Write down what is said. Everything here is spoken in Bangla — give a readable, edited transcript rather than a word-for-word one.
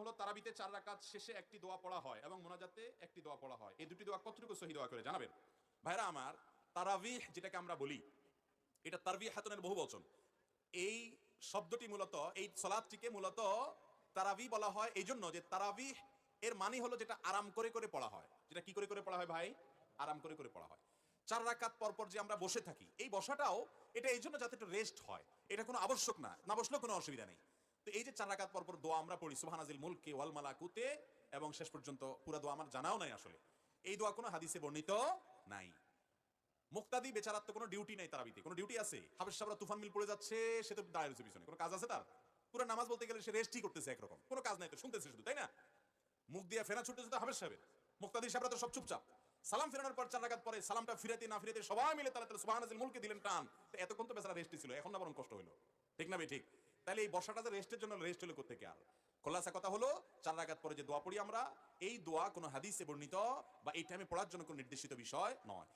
হলো তারাবিতে 4 রাকাত শেষে একটি দোয়া পড়া হয় এবং মোনাজাতে একটি দোয়া পড়া হয়। এই দুটি দোয়া কতটুকু সহি দোয়া করে জানাবেন? ভাইরা আমার, তারাবিহ যেটাকে আমরা বলি, এটা তারবিহাতুনের বহুবচন। এই শব্দটি মূলত, এই সালাতটিকে মূলত তারাবি বলা হয় এই জন্য যে তারাবিহ এর মানে হলো যেটা আরাম করে করে পড়া হয়। যেটা কি করে করে পড়া হয় ভাই? আরাম করে করে পড়া হয়। 4 রাকাত পর পর যে আমরা বসে থাকি, এই বসাটাও এটা এই জন্য যাতে একটু রেস্ট হয়। এটা কোনো আবশ্যক না, না বসলেও কোনো অসুবিধা নেই। তো এই যে 4 রাকাত পর পর দোয়া আমরা পড়ি সুবহানাজিল মুলকে ওয়াল মালাকুতে, এবং শেষ পর্যন্ত পুরো দোয়া আমার জানাও নাই আসলে। এই দোয়া কোনো হাদিসে বর্ণিত নাই। মুক্তাদি বেচারার তো কোনো ডিউটি নাই, তারাবিতে কোনো ডিউটি আছে? হাফেজ সাহেবরা তুফান মিল পড়ে যাচ্ছে, সে তো দাঁড়িয়ে রয়েছে পিছনে, কোনো কাজ আছে তার? পুরো নামাজ বলতে গেলে সে রেস্টই করতেছে একরকম, কোনো কাজ নাই, তো শুনতেছে শুধু, তাই না? মুখ দিয়ে ফেরা ছুটতেছে তো হাফেজ সাহেবের, মুক্তাদি সাহেবরা তো সব চুপচাপ। সালাম ফেরানোর পর 4 রাকাত পরে সালামটা ফিরাতে না ফিরাতে সবাই মিলে তারা সুবহানাল্লাহিল মুলকে দিলেন টান। তো এতক্ষণ তো বেচারা রেস্টই ছিল, এখন না বরং কষ্ট হলো। ঠিক না ভাই? ঠিক। তাহলে এই বর্ষাটা যে রেস্টের জন্য, রেস্ট হলো কোত্থেকে? আর খোলাসা কথা হলো, 4 রাকাত পরে যে দোয়া পড়ি আমরা, এই দোয়া কোনো হাদিসে বর্ণিত বা এই টাইমে পড়ার জন্য কোনো নির্দেশিত বিষয় নয়।